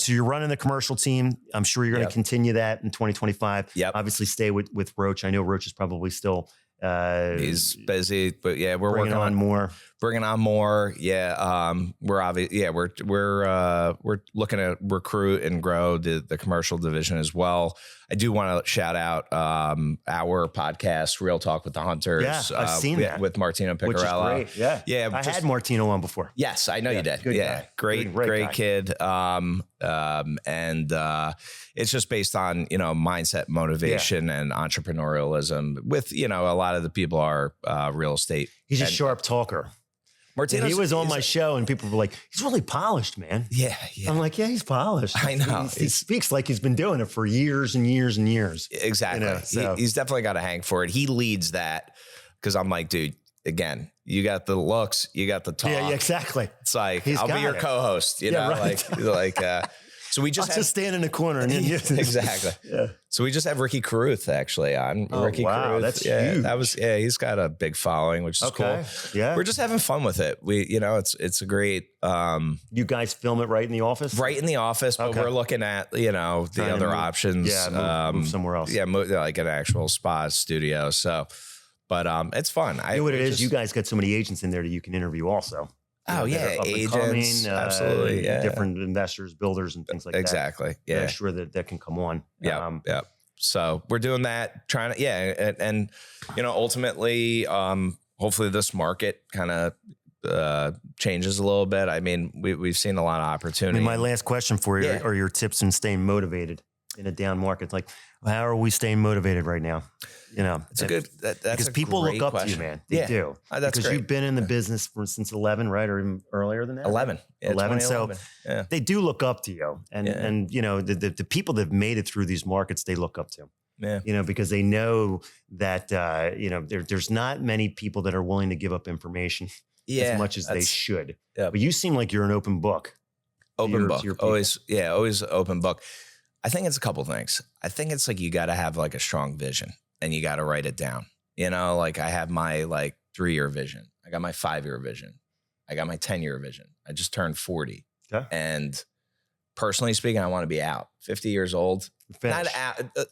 so you're running the commercial team. I'm sure you're going to continue that in 2025. Yep. Obviously stay with Roach. I know Roach is probably still he's busy, but we're working on more. Bringing on more. Yeah. We're looking to recruit and grow the commercial division as well. I do want to shout out our podcast, Real Talk with the Hunters. Yeah, I've seen that. With Martino Picarella. Which is great. Yeah. I had Martino on before. Yes, I know you did. Good guy. Great kid. And it's just based on, mindset, motivation, and entrepreneurialism with, a lot of the people are real estate. He's a sharp talker. Martino's, he was on my show and people were like, he's really polished, man. Yeah. I'm like, yeah, he's polished. I know. He speaks like he's been doing it for years and years and years. Exactly. He's definitely got a hang for it. He leads that. Cause I'm like, dude, again, you got the looks, you got the talk. Yeah, exactly. It's like, He's I'll be got your it. co-host, you Yeah, know, right. So we just I'll just stand in the corner and then exactly. Yeah. So we just have Ricky Carruth actually on. Oh, Ricky wow, Carruth. that's yeah, huge. he's got a big following, which is cool. Yeah. We're just having fun with it. We, it's a great, You guys film it right in the office? right in the office, but Okay. we're looking at, the Trying to other move- options. Yeah, move somewhere else. Yeah, like an actual spa studio. So, but it's fun. You know what it is? You guys got so many agents in there that you can interview also. Oh, that yeah, are up and agents, coming, absolutely, yeah. Different investors, builders, and things like that. Exactly. Yeah. Make sure that can come on. Yeah. Yeah. So we're doing that, trying to, and ultimately, hopefully this market kind of changes a little bit. I mean, we've seen a lot of I opportunity. mean, my last question for you Yeah. are your tips in staying motivated in a down market. Like, how are we staying motivated right now? It's a good, that's because a people look great up question. to you, man. They do. That's because great. you've been in the business since 11, right? Or even earlier than that? 11. Yeah, 11. So 2011. Yeah. they do look up to you. And, the people that have made it through these markets, they look up to. Yeah. Because they know that, there's not many people that are willing to give up information as much as they should. Yeah. But you seem like you're an open book. Open book. to your people. Always open book. I think it's a couple things. I think it's like you got to have like a strong vision and you got to write it down. Like I have my 3-year vision. I got my 5-year vision. I got my 10-year vision. I just turned 40. Okay. And personally speaking, I want to be out 50 years old. Finish. Not out,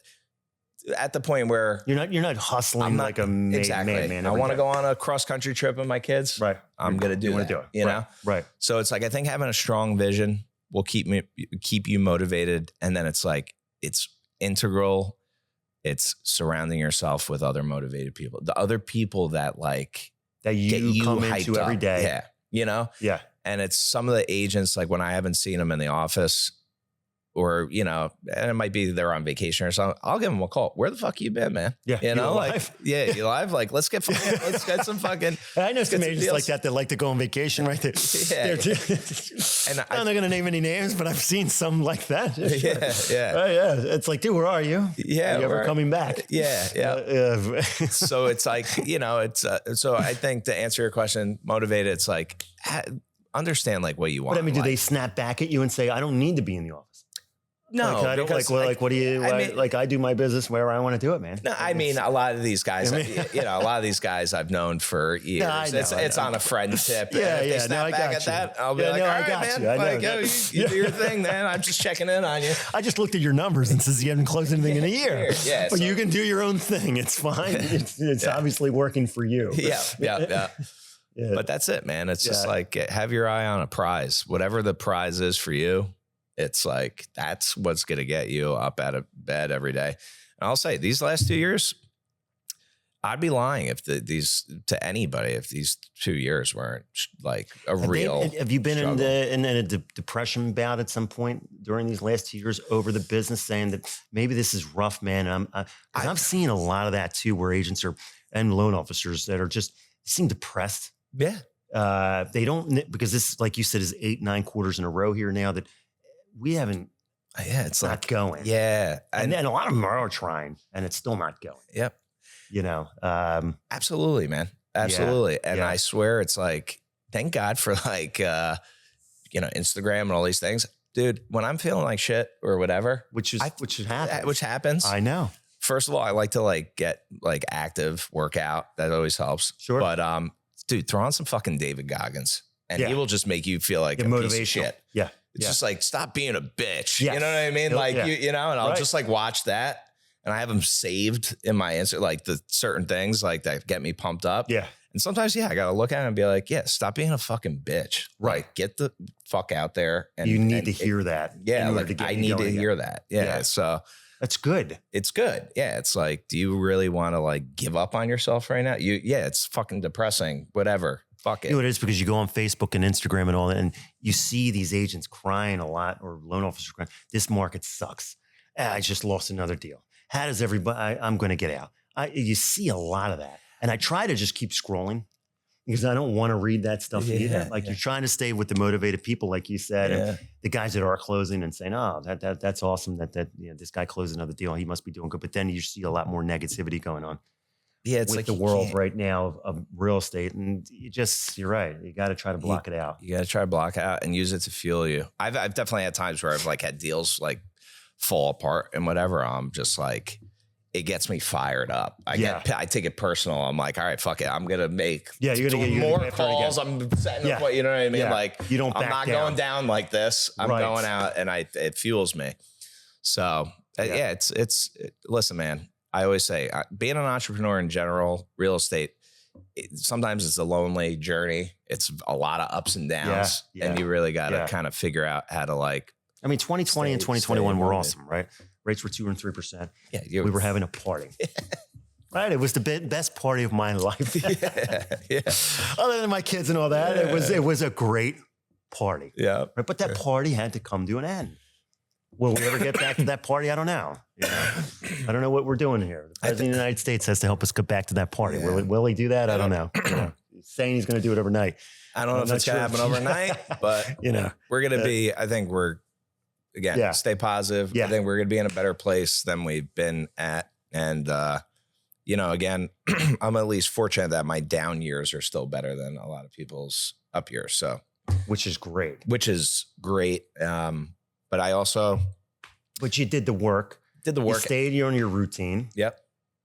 at the point where You're not hustling I'm not, like a man. I want to go on a cross country trip with my kids. Right. I'm going to do it. it. You know? Right. So it's like, I think having a strong vision will keep you motivated. And then it's like, it's integral. It's surrounding yourself with other motivated people, the other people that that you come into every day. Yeah. Yeah. And it's some of the agents, like when I haven't seen them in the office or, and it might be they're on vacation or something, I'll give them a call. Where the fuck you been, man? Yeah. You alive? You live? Let's get some fucking. I know some agents like that like to go on vacation right there. Yeah. And I'm not going to name any names, but I've seen some like that. Yeah. Oh, yeah. It's like, dude, where are you? Yeah. Are you ever coming back? Yeah. So it's like, so I think to answer your question, motivated, it's like, understand what you want. But I mean, do they snap back at you and say, I don't need to be in the office? No, what do you? I do my business where I want to do it, man. No, I mean a lot of these guys. A lot of these guys I've known for years. No, I know, it's on a friend tip. Yeah, if they yeah. snap back at that, I'll be like, all right, man. You do your thing, man. I'm just checking in on you. I just looked at your numbers and says you haven't closed anything in a year. Yeah, but you can do your own thing. It's fine. It's obviously working for you. Yeah. But that's it, man. It's just like have your eye on a prize, whatever the prize is for you. It's like, that's what's going to get you up out of bed every day. And I'll say these last 2 years, I'd be lying if to anybody, if these 2 years weren't real. Have you been struggle. in a depression bout at some point during these last 2 years over the business, saying that maybe this is rough, man? I've seen a lot of that too, where agents and loan officers that are just seem depressed. Yeah. They don't, because this, like you said, is 8-9 quarters in a row here now that we haven't. Yeah, it's not going. Yeah, and then a lot of them are trying, and it's still not going. Yep. Absolutely, man. Absolutely. And I swear, it's like, thank God for Instagram and all these things, dude. When I'm feeling like shit or whatever, which happens. I know. First of all, I like to get active workout. That always helps. Sure. But dude, throw on some fucking David Goggins, and he will just make you feel like a piece of shit. Yeah. It's just like, stop being a bitch. Yes. You know what I mean? And I'll just watch that. And I have them saved in my answer, the certain things that get me pumped up. Yeah. And sometimes, I got to look at it and be like, stop being a fucking bitch. Right. Get the fuck out there. And you need to hear that. Yeah. I need to hear that. Yeah. So that's good. It's good. Yeah. It's like, do you really want to give up on yourself right now? It's fucking depressing, whatever. Fuck it. You know what it is, because you go on Facebook and Instagram and all that, and you see these agents crying a lot, or loan officers crying. This market sucks. I just lost another deal. How does everybody? I'm going to get out. You see a lot of that, and I try to just keep scrolling because I don't want to read that stuff either. You're trying to stay with the motivated people, like you said, and the guys that are closing and saying, "Oh, that's awesome. That this guy closed another deal. He must be doing good." But then you see a lot more negativity going on. with like the you world can't- right now of real estate. And you're right. You got to try to block it out. You got to try to block it out and use it to fuel you. I've definitely had times where I've like had deals like fall apart and whatever. I'm just like, it gets me fired up. I take it personal. I'm like, all right, fuck it. I'm going to make you're gonna get more calls. I'm setting up, you know what I mean? Yeah. Like, You don't I'm back not down. going down like this. I'm going out and it fuels me. So listen, man, I always say being an entrepreneur in general, real estate, sometimes it's a lonely journey. It's a lot of ups and downs and you really got to kind of figure out how to like, I mean, 2020 and 2021 were awesome, right? Rates were 2 and 3%. Yeah, we were having a party. Right, it was the best party of my life. Other than my kids and all that, it was a great party. Yeah, right? But that party had to come to an end. Will we ever get back to that party? I don't know. I don't know what we're doing here. The President of the United States has to help us get back to that party. Yeah. Will he do that? I don't know. He's saying he's going to do it overnight. I don't know if it's going to happen overnight, but we're going to be. I think we're. Again, stay positive. I think we're going to be in a better place than we've been at. And, again, I'm at least fortunate that my down years are still better than a lot of people's up years. So, which is great. But I also. But you did the work. You stayed on your routine. Yep.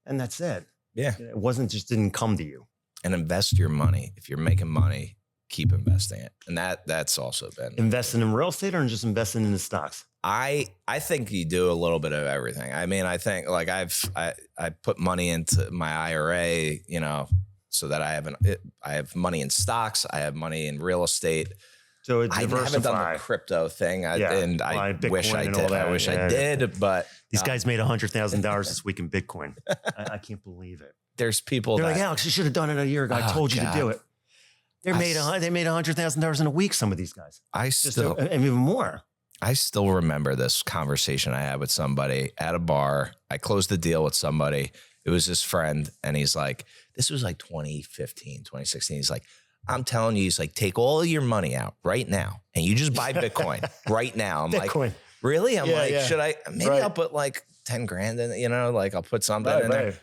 And that's it. Yeah. It wasn't just didn't come to you. And invest your money. If you're making money, keep investing it. And that's also been investing in real estate or just investing in the stocks. I think you do a little bit of everything. I mean, I think like I put money into my IRA, so that I have money in stocks. I have money in real estate. So I haven't done the crypto thing. I wish I did. I wish I did, but these guys made $100,000 this week in Bitcoin. I can't believe it. There's people They're like, Alex, you should have done it a year ago. I told you to do it. They made $100,000 in a week. Some of these guys, and even more. I still remember this conversation I had with somebody at a bar. I closed the deal with somebody. It was his friend, and he's like, "This was like 2015, 2016." He's like, "I'm telling you, he's like, take all of your money out right now, and you just buy Bitcoin right now." I'm Bitcoin. like, "Really?" I'm should I? Maybe I'll put like 10 grand in. Like I'll put something in there.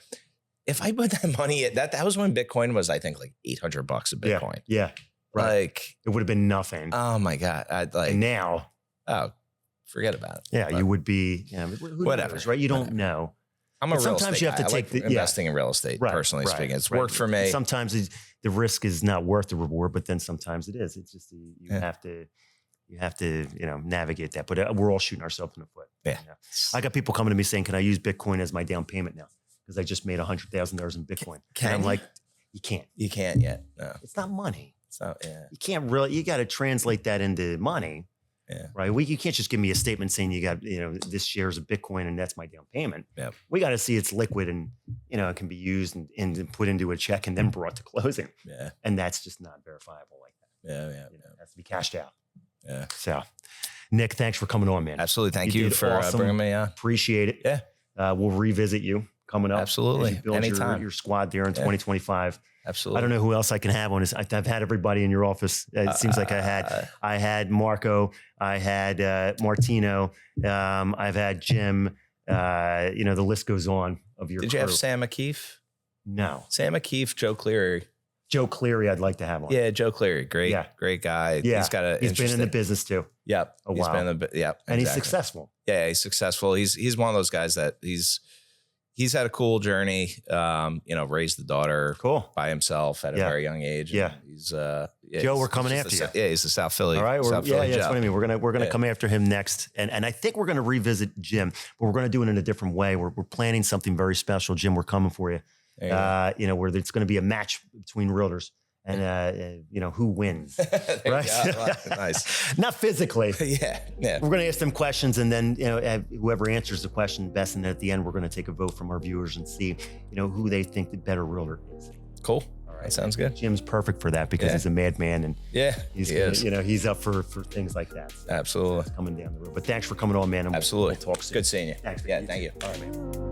If I put that money, that was when Bitcoin was, I think, like $800 a Bitcoin. Yeah. Right. Like it would have been nothing. Oh my God. And now. Oh, forget about it. Yeah. You would be, whatever. Right. You don't know. I'm a real sometimes estate you have to guy. take investing in real estate, personally speaking. It's worked for me. Sometimes the risk is not worth the reward, but then sometimes it is. It's just, you have to, navigate that, but we're all shooting ourselves in the foot. Yeah. I got people coming to me saying, can I use Bitcoin as my down payment now? Because I just made $100,000 in Bitcoin. And I'm like, you can't. You can't yet. No. It's not money. So you can't really. You got to translate that into money. Yeah. Right. You can't just give me a statement saying you got this shares of Bitcoin and that's my down payment. Yeah. We got to see it's liquid and it can be used and put into a check and then brought to closing. Yeah. And that's just not verifiable like that. Yeah. It has to be cashed out. Yeah. So, Nick, thanks for coming on, man. Absolutely. Thank you for bringing me on. Appreciate it. Yeah. We'll revisit you coming up. Absolutely. Anytime. Your squad there in 2025. Absolutely. I don't know who else I can have on this. I've had everybody in your office. It seems like I had Marco, I had Martino, I've had Jim. The list goes on of your. Did you have Sam O'Keefe? No. Sam O'Keefe, Joe Cleary. Joe Cleary, I'd like to have on. Yeah, Joe Cleary, great guy. Yeah, he's been in the business too. Yep, a while. And he's successful. Yeah, he's successful. He's one of those guys that he's had a cool journey. Raised the daughter by himself at a very young age. Yeah, he's Joe. We're coming after you. Yeah, he's the South Philly. All right, South Philly that's what I mean. We're gonna come after him next, and I think we're gonna revisit Jim, but we're gonna do it in a different way. We're planning something very special, Jim. We're coming for you. Where it's going to be a match between realtors. And who wins, right? Nice. Not physically. Yeah. We're going to ask them questions, and then whoever answers the question best, and then at the end we're going to take a vote from our viewers and see who they think the better realtor is. Cool. All right. That sounds good. Jim's perfect for that because he's a madman, and he's up for things like that. So absolutely. Coming down the road. But thanks for coming on, man. And absolutely. We'll talk soon. Good seeing you. Thanks. Yeah. Thank you. All right, man.